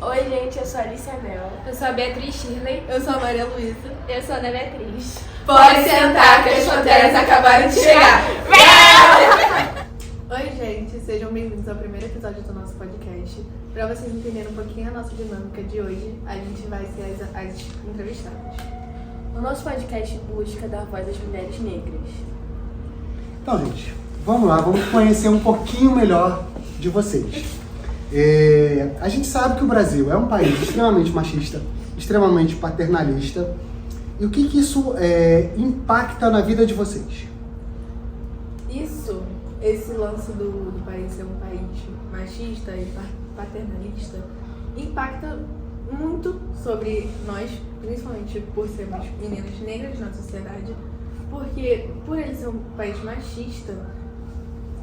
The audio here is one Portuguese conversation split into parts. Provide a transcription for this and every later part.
Oi, gente, eu sou a Alicia Mel. Eu sou a Beatriz Shirley. Eu sou a Maria Luísa. Eu sou a Ana Beatriz. Pode sentar que as fronteiras acabaram de chegar. Oi, gente, sejam bem-vindos ao primeiro episódio do nosso podcast. Para vocês entenderem um pouquinho a nossa dinâmica de hoje, a gente vai ser as entrevistadas. O nosso podcast busca dar voz às mulheres negras. Então, gente, vamos lá, vamos conhecer um pouquinho melhor de vocês. A gente sabe que o Brasil é um país extremamente machista, extremamente paternalista. E o que isso impacta na vida de vocês? Esse lance do país ser um país machista e paternalista, impacta muito sobre nós, principalmente por sermos meninas negras na sociedade, porque por ele ser um país machista,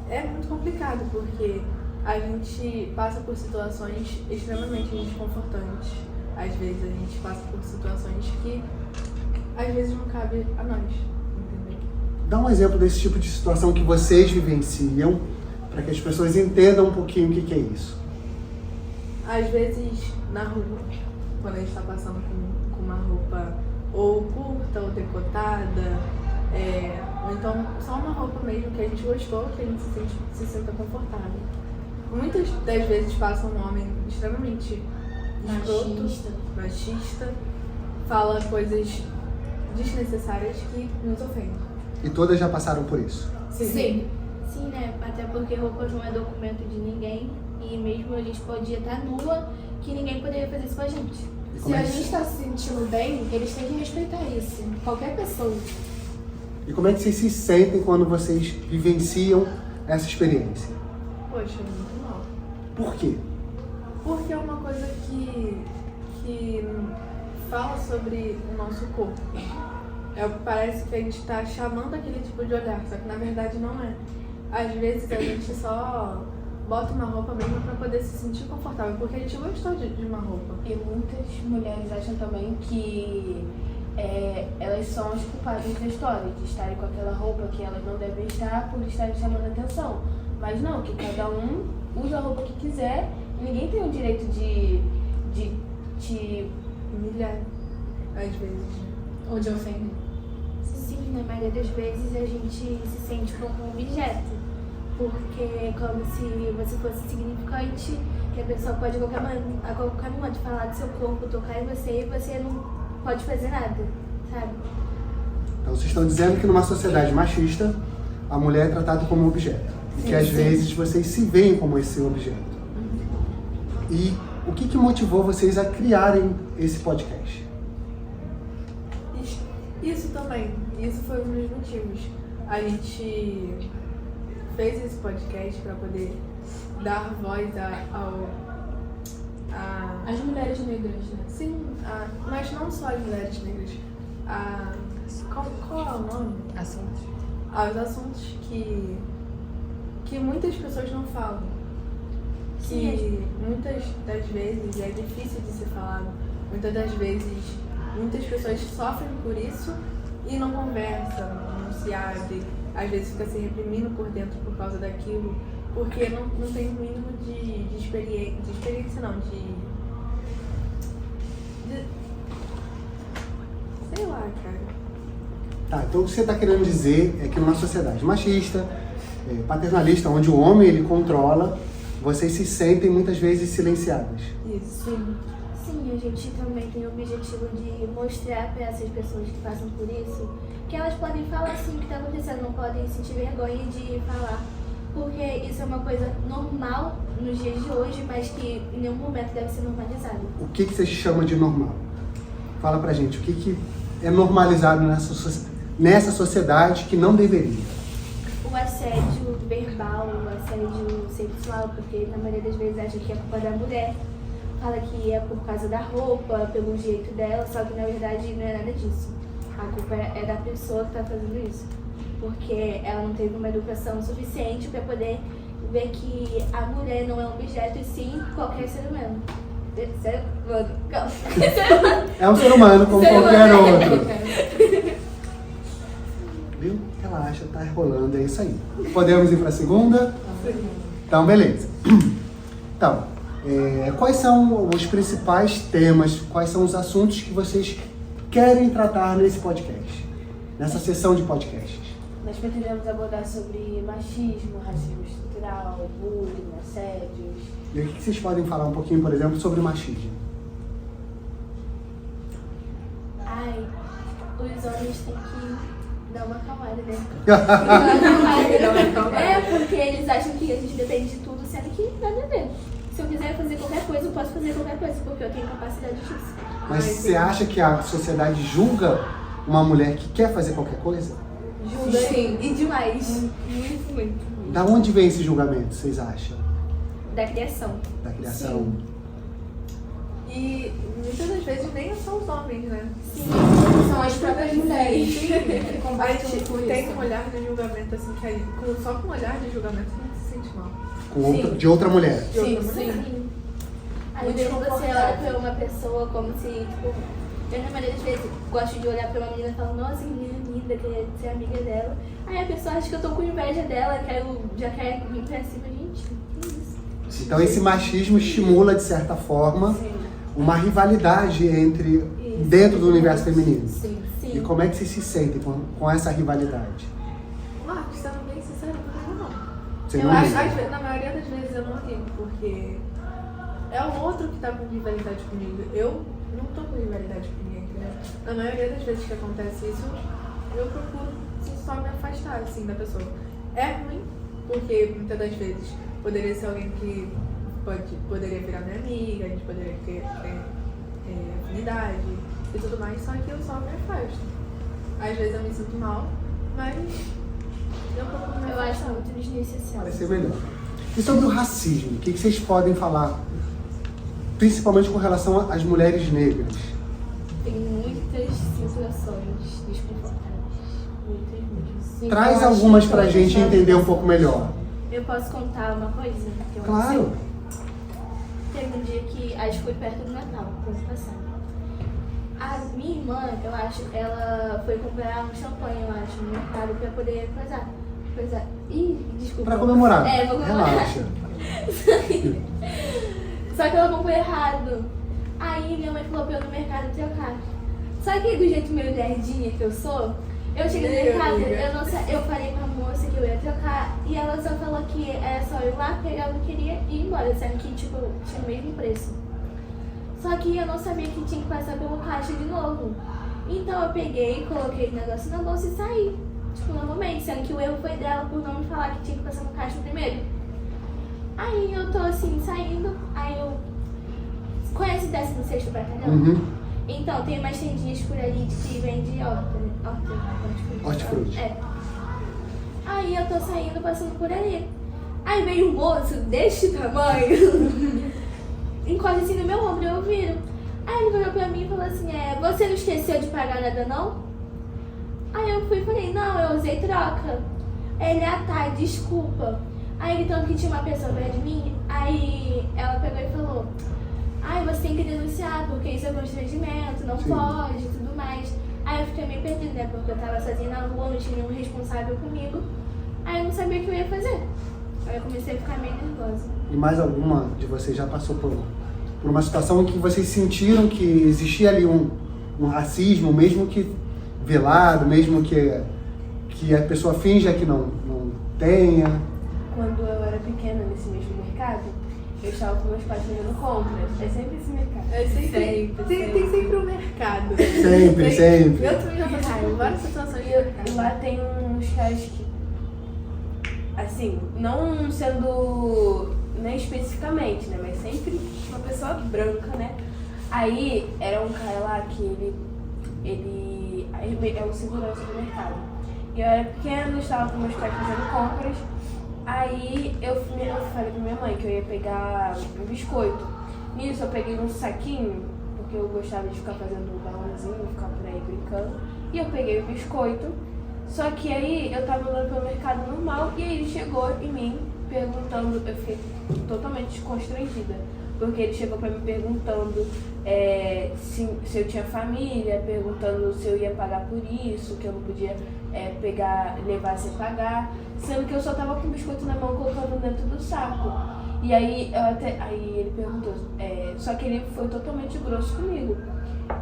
é muito complicado, porque a gente passa por situações extremamente desconfortantes. Às vezes a gente passa por situações que às vezes não cabe a nós, entendeu? Dá um exemplo desse tipo de situação que vocês vivenciam, para que as pessoas entendam um pouquinho o que é isso. Às vezes na rua, quando a gente está passando com uma roupa ou curta ou decotada, ou então só uma roupa mesmo que a gente gostou, que a gente se sinta confortável. Muitas das vezes passa um homem extremamente escroto, machista, fala coisas desnecessárias que nos ofendem. E todas já passaram por isso? Sim. Sim, né? Até porque roupa não é documento de ninguém e mesmo a gente podia estar nua, que ninguém poderia fazer isso com a gente. Se a gente está se sentindo bem, eles têm que respeitar isso. Qualquer pessoa. E como é que vocês se sentem quando vocês vivenciam essa experiência? Poxa, muito mal. Por quê? Porque é uma coisa que fala sobre o nosso corpo. Parece que a gente está chamando aquele tipo de olhar, só que na verdade não é. Às vezes a gente só bota uma roupa mesmo para poder se sentir confortável, porque a gente gostou de uma roupa. E muitas mulheres acham também que elas são as culpadas da história, de estarem com aquela roupa que elas não devem estar por estarem chamando a atenção. Mas não, que cada um usa a roupa que quiser e ninguém tem o direito de te humilhar, às vezes. ou de ofender. Sim, na maioria das vezes a gente se sente como um objeto, porque é como se você fosse significante, que a pessoa pode a qualquer momento falar do seu corpo, tocar em você e você não pode fazer nada, sabe? Então vocês estão dizendo que numa sociedade machista, a mulher é tratada como um objeto. E que às vezes vocês se veem como esse objeto. E o que motivou vocês a criarem esse podcast? Isso também. Isso foi um dos motivos. A gente fez esse podcast para poder dar voz As mulheres negras, né? Sim, mas não só as mulheres negras. Qual é o nome? Assuntos. Aos assuntos que muitas pessoas não falam. Que muitas das vezes é difícil de ser falado. Muitas das vezes muitas pessoas sofrem por isso e não conversam, não se abrem. Às vezes fica se reprimindo por dentro por causa daquilo, porque não tem o mínimo de experiência não, sei lá, cara. Tá, então o que você está querendo dizer é que numa sociedade machista, paternalista, onde o homem ele controla, vocês se sentem muitas vezes silenciadas. Isso. Sim, a gente também tem o objetivo de mostrar para essas pessoas que passam por isso que elas podem falar sim o que está acontecendo, não podem sentir vergonha de falar, porque isso é uma coisa normal nos dias de hoje, mas que em nenhum momento deve ser normalizado. O que você chama de normal? Fala pra gente, o que é normalizado nessa sociedade que não deveria? O assédio verbal, o assédio sexual, porque na maioria das vezes acha que é culpa da mulher. Fala que é por causa da roupa, pelo jeito dela, só que na verdade não é nada disso. A culpa é da pessoa que está fazendo isso. Porque ela não teve uma educação suficiente para poder ver que a mulher não é um objeto e sim qualquer ser humano. Ser humano. É um ser humano como qualquer outro. Viu? Relaxa, tá rolando, é isso aí. Podemos ir para a segunda? Então, beleza. Então, Quais são os principais temas, quais são os assuntos que vocês querem tratar nesse podcast, nessa sessão de podcasts? Nós pretendemos abordar sobre machismo, racismo estrutural, bullying, assédios. E o que vocês podem falar um pouquinho, por exemplo, sobre machismo? Ai, os homens têm que dar uma acalmada, né? Porque eles acham que a gente depende de tudo, sendo que nada a ver. Se eu quiser fazer qualquer coisa, eu posso fazer qualquer coisa, porque eu tenho capacidade disso. Mas você acha que a sociedade julga uma mulher que quer fazer qualquer coisa? Julga, sim. E demais. Muito. Da onde vem esse julgamento, vocês acham? Da criação. Da criação? E muitas das vezes nem são os homens, né? Sim. São as próprias mulheres que A combatem gente com tem isso. um olhar de julgamento, assim, que aí, só com um olhar de julgamento a gente se sente mal. De outra mulher? De outra Sim, mulher. sim. Aí Muito mesmo você desconfortável. olha pra uma pessoa como se, tipo, eu na maioria das vezes gosto de olhar pra uma menina e falo, nossa, que menina linda, queria ser amiga dela. Aí a pessoa acha que eu tô com inveja dela, já quer vir pra cima, gente, que isso? Então esse machismo estimula, de certa forma, uma rivalidade dentro do universo feminino. Sim. E como é que vocês se sentem com essa rivalidade? Marcos, sendo bem sincero, não. Você Eu não acho, liga? na maioria das vezes eu não ligo, porque é o outro que tá com rivalidade comigo. Eu não tô com rivalidade com ninguém, entendeu? Na maioria das vezes que acontece isso, eu procuro só me afastar, assim, da pessoa. É ruim, porque muitas das vezes poderia ser alguém que poderia virar minha amiga, a gente poderia ter afinidade e tudo mais, só que eu só me afasto. Às vezes eu me sinto mal, mas eu procuro me Eu acho afastar. muito desnecessário. Vai ser melhor. E sobre o racismo, o que vocês podem falar, principalmente com relação às mulheres negras? Tem muitas situações desconfortáveis. Muitas mesmo. Sim, Traz eu acho algumas que pra todas gente as- entender um pouco melhor. Eu posso contar uma coisa? Que eu Claro. Teve um dia que, acho que foi perto do Natal, ano passado. A minha irmã, eu acho, ela foi comprar um champanhe, eu acho, no mercado pra poder coisar. Ih, desculpa. Pra comemorar. É, vou comemorar. Relaxa. Só que ela comprou errado. Aí minha mãe falou pra eu ir no mercado trocar. Só que do jeito meio lerdinha que eu sou, eu cheguei no mercado, eu falei com a moça que eu ia trocar e ela só falou que era só ir lá, pegar o que eu queria e ir embora, sendo que tipo, tinha o mesmo preço. Só que eu não sabia que tinha que passar pelo caixa de novo. Então eu peguei, coloquei o negócio na bolsa e saí. Tipo, normalmente, sendo que o erro foi dela por não me falar que tinha que passar no caixa primeiro. Aí eu tô assim, saindo, aí eu... Conhece o 16º Batalhão? Uhum. Então, tem umas tendinhas por ali que vende Hortifruti. É. Aí eu tô saindo, passando por ali. Aí veio um moço deste tamanho, encosta assim no meu ombro e eu viro. Aí ele olhou pra mim e falou assim, você não esqueceu de pagar nada não? Aí eu fui e falei, não, eu usei troca. Ele, tá, desculpa. Aí ele tanto que tinha uma pessoa perto de mim, aí ela pegou e falou, você tem que denunciar, porque isso é constrangimento, não Sim. pode e tudo mais. Aí eu fiquei meio perdida, né, porque eu tava sozinha na rua, não tinha nenhum responsável comigo. Aí eu não sabia o que eu ia fazer. Aí eu comecei a ficar meio nervosa. E mais alguma de vocês já passou por uma situação em que vocês sentiram que existia ali um racismo, mesmo que velado, mesmo que a pessoa finja que não tenha? Quando eu era pequena nesse mesmo mercado, eu estava com meus pais fazendo compras. É sempre esse mercado. É sempre. Tem sempre um mercado. Sempre. Eu também já passei por várias situações de E mercado. lá tem uns caras que, assim, não sendo nem especificamente, né, mas sempre uma pessoa branca, né. Aí era um cara lá que ele é o segurança do mercado. E eu era pequena, estava com meus pais fazendo compras. Aí eu falei pra minha mãe que eu ia pegar um biscoito. Nisso eu peguei um saquinho, porque eu gostava de ficar fazendo balãozinho, ficar por aí brincando. E eu peguei o biscoito. Só que aí eu tava andando pelo mercado normal e aí ele chegou em mim perguntando, eu fiquei totalmente constrangida. Porque ele chegou pra mim perguntando se eu tinha família, perguntando se eu ia pagar por isso, que eu não podia levar sem pagar, sendo que eu só tava com o biscoito na mão colocando dentro do saco. E aí, aí ele perguntou, só que ele foi totalmente grosso comigo.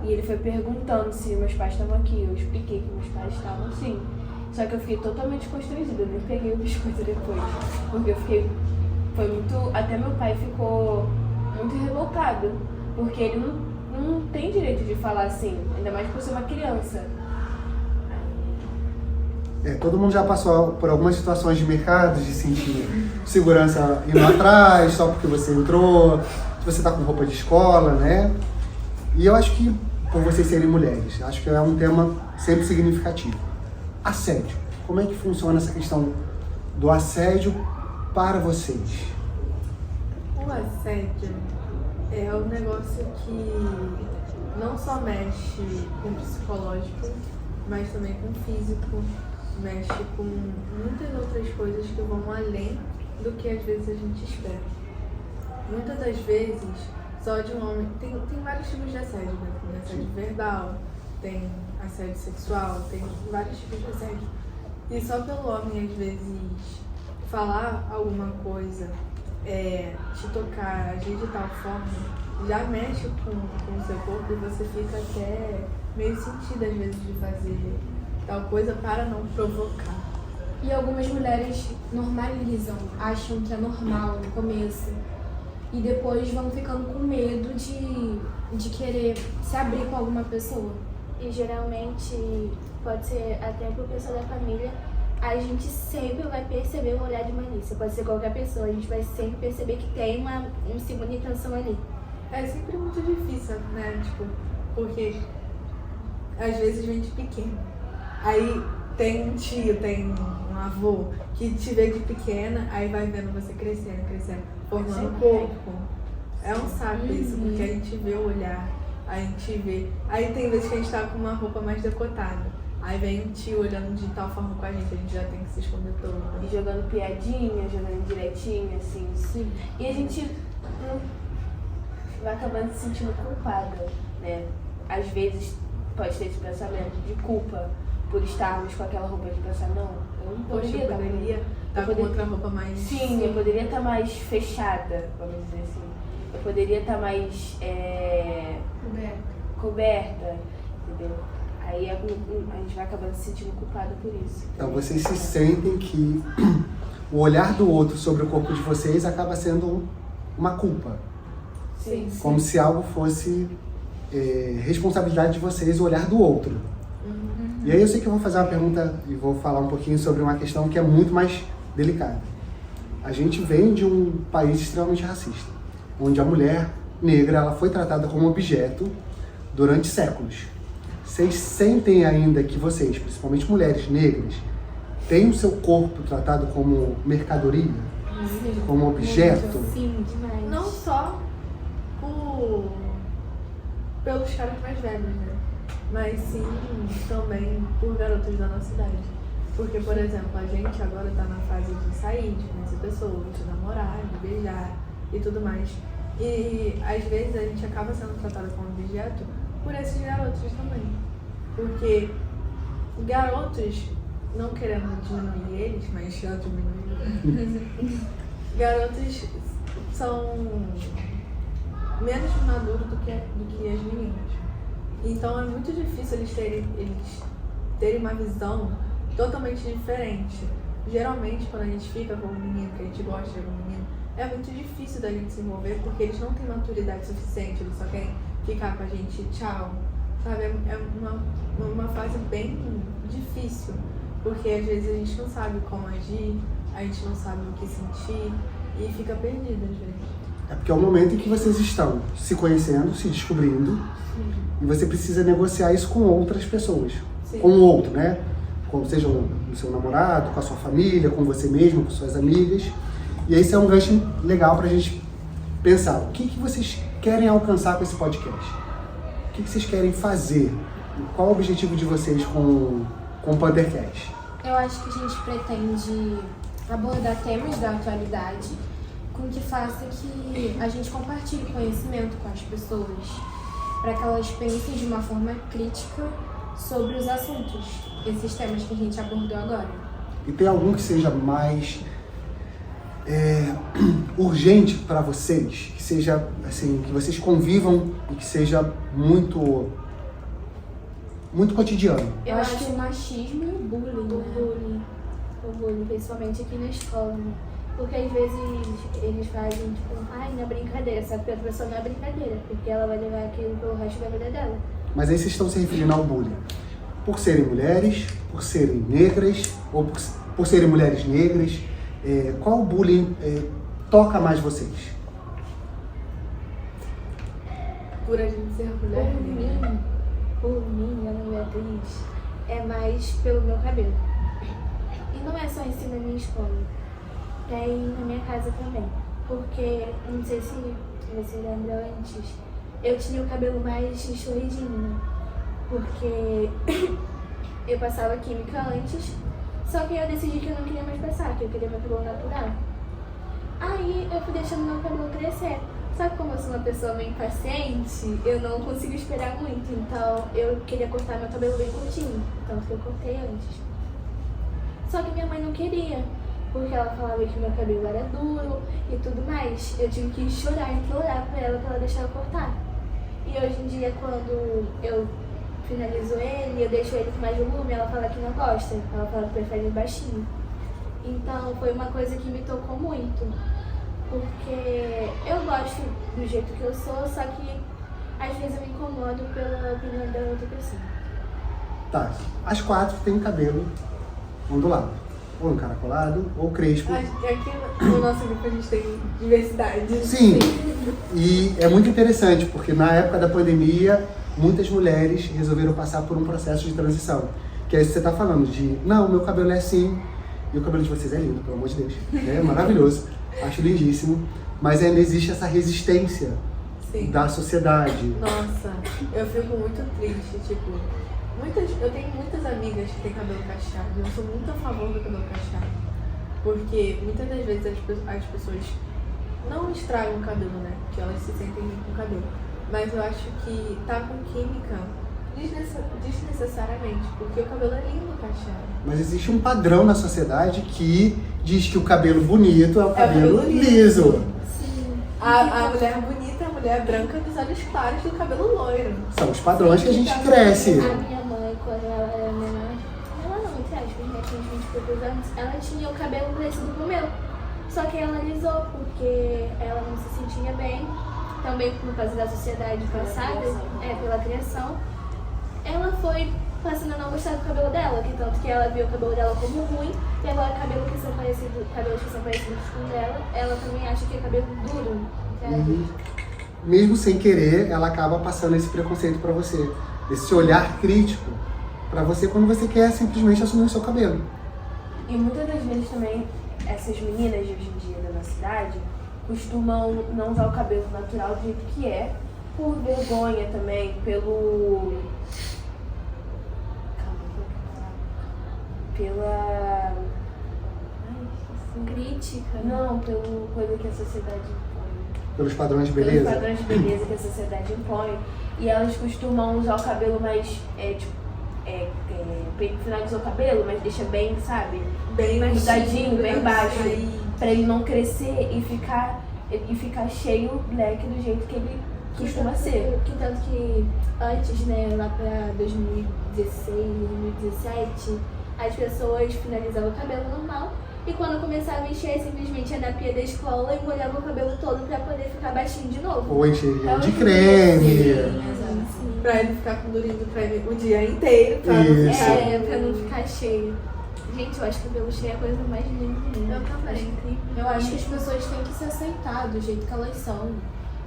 E ele foi perguntando se meus pais estavam aqui. Eu expliquei que meus pais estavam sim. Só que eu fiquei totalmente constrangida, eu nem peguei o biscoito depois. Porque eu fiquei. Foi muito. Até meu pai ficou muito revoltado. Porque ele não tem direito de falar assim, ainda mais por ser uma criança. Todo mundo já passou por algumas situações de mercado, de sentir segurança indo atrás, só porque você entrou, se você tá com roupa de escola, né? E eu acho que, por vocês serem mulheres, acho que é um tema sempre significativo. Assédio. Como é que funciona essa questão do assédio para vocês? O assédio é um negócio que não só mexe com o psicológico, mas também com o físico, mexe com muitas outras coisas que vão além do que às vezes a gente espera. Muitas das vezes, só de um homem... Tem vários tipos de assédio, né? Tem assédio verbal, tem assédio sexual, tem vários tipos de assédio. E só pelo homem, às vezes, falar alguma coisa, te tocar, agir de tal forma, já mexe com o seu corpo e você fica até meio sentida, às vezes, de fazer tal coisa para não provocar. E algumas mulheres normalizam, acham que é normal no começo. E depois vão ficando com medo de querer se abrir com alguma pessoa. E geralmente pode ser até por pessoa da família, a gente sempre vai perceber um olhar de malícia. Pode ser qualquer pessoa, a gente vai sempre perceber que tem uma segunda intenção ali. É sempre muito difícil, né? Tipo, porque às vezes vem de pequeno. Aí tem um tio, tem um avô que te vê de pequena, aí vai vendo você crescendo, formando um corpo. É um saco isso, porque a gente vê o olhar, a gente vê. Aí tem vezes que a gente tá com uma roupa mais decotada. Aí vem um tio olhando de tal forma com a gente já tem que se esconder todo. E jogando piadinha, jogando direitinho, assim. Sim. E a gente vai acabando se sentindo culpada, né? Às vezes pode ter esse pensamento de culpa por estarmos com aquela roupa de pensar, não, eu não Poxa, poderia estar com outra roupa mais... Sim, eu poderia estar mais fechada, vamos dizer assim. Eu poderia estar mais coberta, entendeu? Aí a gente vai acabando se sentindo culpada por isso. Então vocês se sentem que o olhar do outro sobre o corpo de vocês acaba sendo uma culpa. Sim. Como se algo fosse responsabilidade de vocês, o olhar do outro. E aí eu sei que eu vou fazer uma pergunta e vou falar um pouquinho sobre uma questão que é muito mais delicada. A gente vem de um país extremamente racista, onde a mulher negra ela foi tratada como objeto durante séculos. Vocês sentem ainda que vocês, principalmente mulheres negras, têm o seu corpo tratado como mercadoria? Sim. Como objeto? Sim, demais. Não só pelos caras mais velhos, né? Mas sim também por garotos da nossa idade. Porque, por exemplo, a gente agora tá na fase de sair, de conhecer pessoas, de namorar, de beijar e tudo mais. E às vezes a gente acaba sendo tratado como objeto por esses garotos também. Porque garotos, não querendo diminuir eles, mas já diminuindo, garotos são menos maduros do que as meninas. Então é muito difícil eles terem uma visão totalmente diferente. Geralmente quando a gente fica com um menino, que a gente gosta de um menino, é muito difícil da gente se envolver porque eles não têm maturidade suficiente, eles só querem ficar com a gente, tchau. Sabe, é uma fase bem difícil, porque às vezes a gente não sabe como agir, a gente não sabe o que sentir e fica perdido às vezes. É porque é o momento em que vocês estão se conhecendo, se descobrindo, e você precisa negociar isso com outras pessoas. Sim. Com o outro, né? Seja o seu namorado, com a sua família, com você mesmo, com suas amigas. E esse é um gancho legal pra gente pensar. O que vocês querem alcançar com esse podcast? O que vocês querem fazer? Qual o objetivo de vocês com o Pantercast? Eu acho que a gente pretende abordar temas da atualidade com que faça que a gente compartilhe conhecimento com as pessoas, para que elas pensem de uma forma crítica sobre os assuntos, esses temas que a gente abordou agora. E tem algum que seja mais urgente para vocês, que seja assim, que vocês convivam e que seja muito cotidiano? Eu acho que o machismo e o bullying, né? O bullying, principalmente aqui na escola, né? Porque às vezes eles fazem, tipo, ai, não é brincadeira, sabe que a pessoa não é brincadeira, porque ela vai levar aquilo pelo resto da vida dela. Mas aí vocês estão se referindo ao bullying por serem mulheres, por serem negras ou por serem mulheres negras. Qual bullying toca mais vocês? Por a gente ser mulher negra. Por mim, Ana Beatriz, é mais pelo meu cabelo. E não é só isso na minha escola, tem na minha casa também. Porque, não sei se você lembra antes, eu tinha o cabelo mais escorridinho, né? Porque eu passava química antes, só que eu decidi que eu não queria mais passar, que eu queria meu cabelo natural. Aí eu fui deixando meu cabelo crescer. Só que como eu sou uma pessoa meio impaciente, eu não consigo esperar muito. Então eu queria cortar meu cabelo bem curtinho, tanto que eu cortei antes. Só que minha mãe não queria, porque ela falava que meu cabelo era duro e tudo mais. Eu tive que chorar, implorar pra ela deixar eu cortar. E hoje em dia, quando eu finalizo ele, eu deixo ele com mais volume, ela fala que não gosta. Ela fala que prefere baixinho. Então foi uma coisa que me tocou muito. Porque eu gosto do jeito que eu sou, só que às vezes eu me incomodo pela opinião da outra pessoa. Tá, as 4 têm cabelo ondulado, ou encaracolado, ou crespo. Aqui no nosso grupo a gente tem diversidade. Sim, e é muito interessante, porque na época da pandemia, muitas mulheres resolveram passar por um processo de transição. Que é isso que você está falando, de, não, meu cabelo é assim, e o cabelo de vocês é lindo, pelo amor de Deus, é maravilhoso, acho lindíssimo, mas ainda existe essa resistência da sociedade. Nossa, eu fico muito triste, tipo, eu tenho muitas amigas que têm cabelo cacheado, eu sou muito a favor do cabelo cacheado, porque muitas das vezes as pessoas não estragam o cabelo, né, porque elas se sentem bem com o cabelo, mas eu acho que tá com química desnecessariamente, porque o cabelo é lindo cacheado. Mas existe um padrão na sociedade que diz que o cabelo bonito é o cabelo liso. Sim. A mulher bonita é a mulher branca dos olhos claros do cabelo loiro. São os padrões que a gente cresce. A minha mãe, quando ela era menor, ela não, entre aspas, né, tinha uns 20 e poucos anos, ela tinha o cabelo parecido com o meu. Só que ela alisou, porque ela não se sentia bem, também por causa da sociedade passada, pela criação. Ela foi passando a não gostar do cabelo dela, que tanto que ela viu o cabelo dela como ruim, e agora cabelos que são parecidos com o dela, ela também acha que é cabelo duro. Mesmo sem querer, ela acaba passando esse preconceito pra você, esse olhar crítico pra você quando você quer simplesmente assumir o seu cabelo. E muitas das vezes também, essas meninas de hoje em dia da nossa cidade costumam não usar o cabelo natural do jeito que é, por vergonha também, pela Crítica. Não, pelo coisa que a sociedade impõe. Pelos padrões de Pelos beleza? padrões de beleza que a sociedade impõe. E elas costumam usar o cabelo mais, finalizou o cabelo, mas deixa bem, sabe? Bem grudadinho, bem baixo. Aí. Pra ele não crescer e ficar cheio o leque do jeito que ele costuma ser. Que tanto que antes, né, lá pra 2016, 2017, as pessoas finalizavam o cabelo normal e quando começava a encher, simplesmente ia na pia da escola e molhava o cabelo todo pra poder ficar baixinho de novo. Ou encher de creme. Sim. Pra ele ficar com durinho do creme o dia inteiro, pra não Isso. ficar... Pra não ficar cheio. Gente, eu acho que o cabelo cheio é a coisa mais linda do mundo. Eu também. Acho incrível. Eu acho que as pessoas têm que se aceitar do jeito que elas são,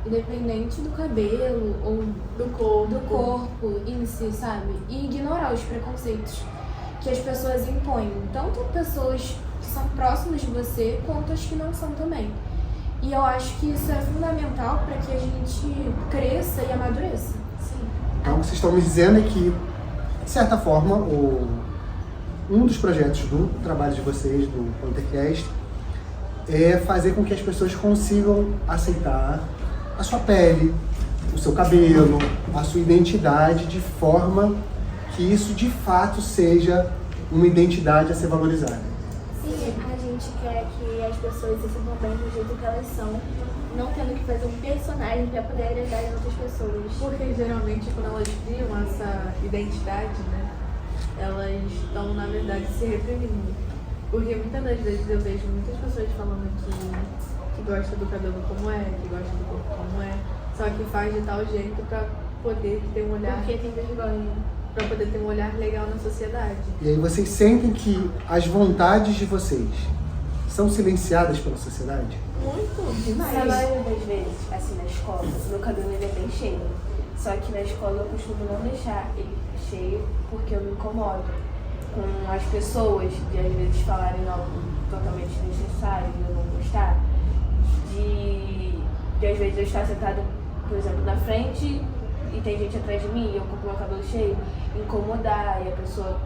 independente do cabelo ou do corpo em si, sabe? E ignorar os preconceitos que as pessoas impõem, tanto pessoas que são próximas de você, quanto as que não são também. E eu acho que isso é fundamental para que a gente cresça e amadureça. Sim. Então, o que vocês estão me dizendo é que, de certa forma, um dos projetos do trabalho de vocês, do Pantercast, é fazer com que as pessoas consigam aceitar a sua pele, o seu cabelo, a sua identidade, de forma que isso de fato seja uma identidade a ser valorizada. Sim, a gente quer que as pessoas se sintam bem do jeito que elas são, não tendo que fazer um personagem para poder agradar as outras pessoas. Porque geralmente quando elas criam essa identidade, né, elas estão na verdade se reprimindo. Porque muitas das vezes eu vejo muitas pessoas falando que gosta do cabelo como é, que gosta do corpo como é, só que faz de tal jeito pra poder ter um olhar. Porque tem vergonha. Pra poder ter um olhar legal na sociedade. E aí vocês sentem que as vontades de vocês são silenciadas pela sociedade? Muito, demais. Na maioria das vezes, assim, na escola, meu cabelo ele é bem cheio. Só que na escola eu costumo não deixar ele cheio porque eu me incomodo com as pessoas de às vezes falarem algo totalmente desnecessário e eu não gostar. De às vezes eu estar sentado, por exemplo, na frente e tem gente atrás de mim e eu com meu cabelo cheio, incomodar. E a pessoa,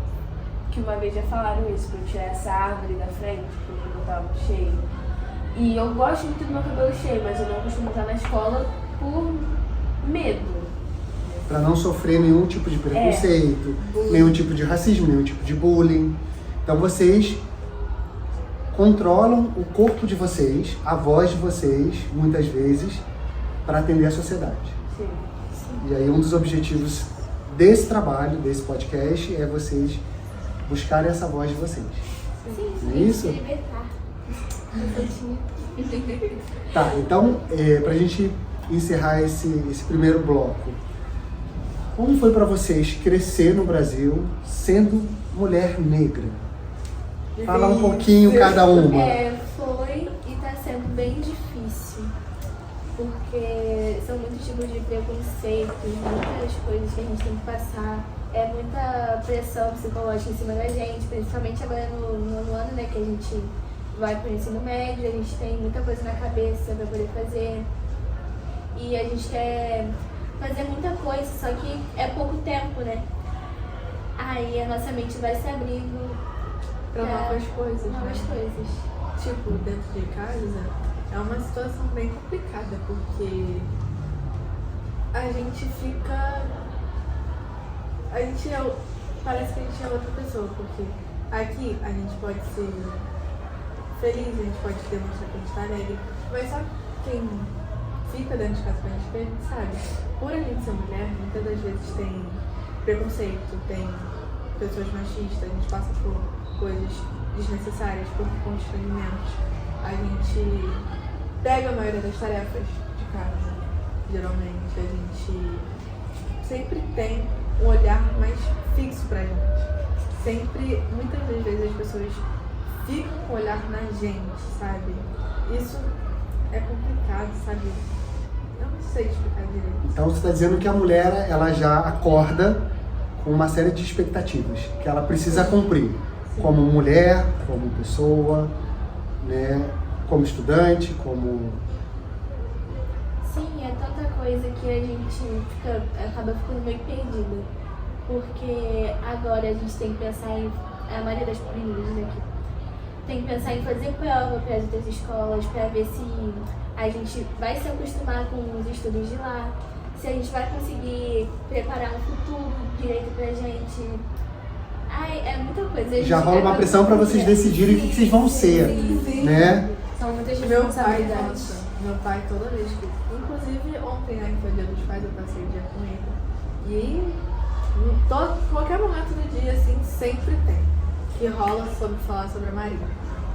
que uma vez já falaram isso, pra eu tirar essa árvore da frente porque eu tava cheio. E eu gosto muito do meu cabelo cheio, mas eu não costumo estar na escola por medo. Para não sofrer nenhum tipo de preconceito, nenhum tipo de racismo, nenhum tipo de bullying. Então vocês controlam o corpo de vocês, a voz de vocês, muitas vezes, para atender a sociedade. Sim. E aí um dos objetivos desse trabalho, desse podcast, é vocês buscarem essa voz de vocês. Sim, Não é isso? se libertar. Tá, então, pra gente encerrar esse primeiro bloco, como foi para vocês crescer no Brasil sendo mulher negra? Fala um pouquinho cada uma. Foi e tá sendo bem difícil. Porque são muitos tipos de preconceitos, muitas coisas que a gente tem que passar. É muita pressão psicológica em cima da gente, principalmente agora no ano, né, que a gente vai pro ensino médio, a gente tem muita coisa na cabeça pra poder fazer. E a gente quer fazer muita coisa, só que é pouco tempo, né? Aí a nossa mente vai se abrindo Pra novas coisas, novas né? coisas. Tipo, dentro de casa, é uma situação bem complicada, porque a gente fica... parece que a gente é outra pessoa, porque aqui a gente pode ser feliz, a gente pode demonstrar que a gente tá alegre, mas só quem fica dentro de casa pra gente ver, a gente sabe. Por a gente ser mulher, muitas das vezes tem preconceito, tem pessoas machistas, a gente passa por coisas desnecessárias, por constrangimentos. A gente pega a maioria das tarefas de casa, geralmente. A gente sempre tem um olhar mais fixo pra gente. Sempre, muitas das vezes as pessoas ficam com o olhar na gente, sabe? Isso é complicado, sabe? Eu não sei explicar direito. Então você está dizendo que a mulher ela já acorda com uma série de expectativas que ela precisa cumprir, como mulher, como pessoa, né, como estudante, como... Sim, é tanta coisa que a gente acaba ficando meio perdida. Porque agora a gente tem que pensar em... A maioria das meninas aqui tem que pensar em fazer prova para as outras escolas, para ver se a gente vai se acostumar com os estudos de lá, se a gente vai conseguir preparar um futuro direito pra gente. Ai, é muita coisa. Já rola uma pressão para vocês decidirem o que vocês vão ser, né? São muitas Meu pai, responsabilidades. nossa, meu pai toda vez que... Inclusive ontem, né, que foi o dia dos pais, eu passei o dia com ele. E qualquer momento do dia, assim, sempre tem. Que rola sobre falar sobre a Marinha.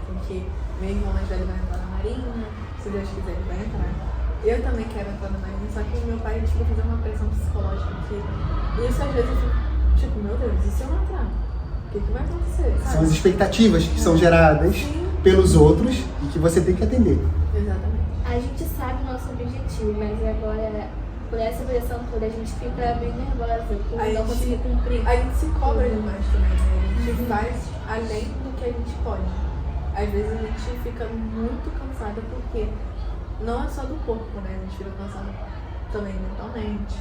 Porque meu irmão mais velho vai entrar na Marinha, se Deus quiser ele vai entrar. Eu também quero entrar na Marinha, só que meu pai tipo, fazer uma pressão psicológica aqui. E isso às vezes eu fico, tipo, meu Deus, e se eu não entrar? O que vai acontecer? Sabe? São as expectativas que são geradas pelos outros e que você tem que atender. Exatamente. A gente sabe o nosso objetivo, mas agora, por essa pressão toda, a gente fica bem nervosa por A não gente- conseguir cumprir. A gente se cobra demais também, né? A gente faz além do que a gente pode. Às vezes a gente fica muito cansada porque não é só do corpo, né? A gente fica cansada também mentalmente.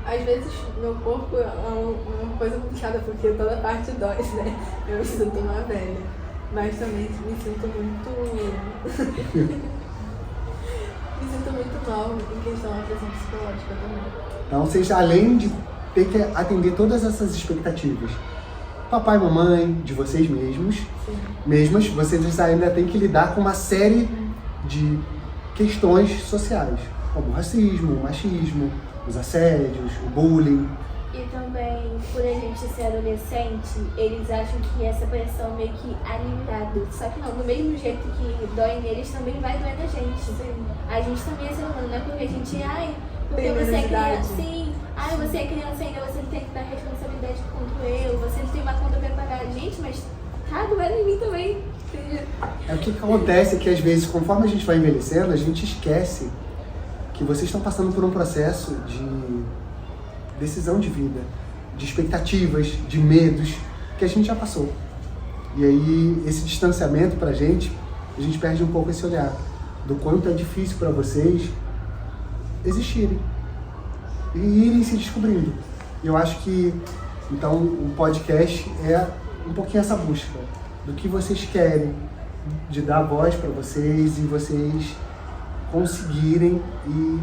Às vezes meu corpo é uma coisa complicada porque toda parte dói, né? Eu me sinto uma velha. Mas também me sinto muito. Me sinto muito mal em questão da pressão psicológica também. Então vocês, além de ter que atender todas essas expectativas, papai e mamãe, de vocês mesmas, vocês ainda têm que lidar com uma série de questões sociais, como o racismo, o machismo, os assédios, o bullying. E também, por a gente ser adolescente, eles acham que essa pressão meio que aliviada. Só que não, do mesmo jeito que dói neles, também vai doer na gente. A gente também é ser humano, não é porque a gente, porque Tem você é idade. criança, sim, você é criança ainda, você não tem que dar responsabilidade contra eu, você não tem uma conta pra pagar. Gente, mas tá doendo em mim também. O que acontece é que às vezes, conforme a gente vai envelhecendo, a gente esquece que vocês estão passando por um processo de decisão de vida, de expectativas, de medos, que a gente já passou. E aí, esse distanciamento pra gente, a gente perde um pouco esse olhar do quanto é difícil para vocês existirem e irem se descobrindo. E eu acho que, então, o podcast é um pouquinho essa busca do que vocês querem, de dar voz para vocês e vocês conseguirem e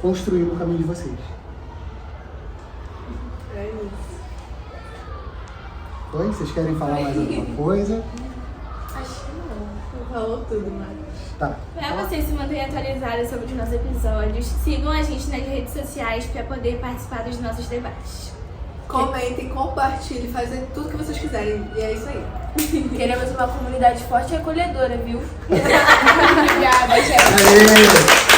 construir o caminho de vocês. É isso. Oi, vocês querem falar mais alguma coisa? Acho que não. Falou tudo, mas... Tá. Pra vocês se manterem atualizados sobre os nossos episódios, sigam a gente nas redes sociais para poder participar dos nossos debates. Comentem, compartilhem, fazem tudo que vocês quiserem. E é isso aí. Queremos uma comunidade forte e acolhedora, viu? Obrigada, gente. Aê!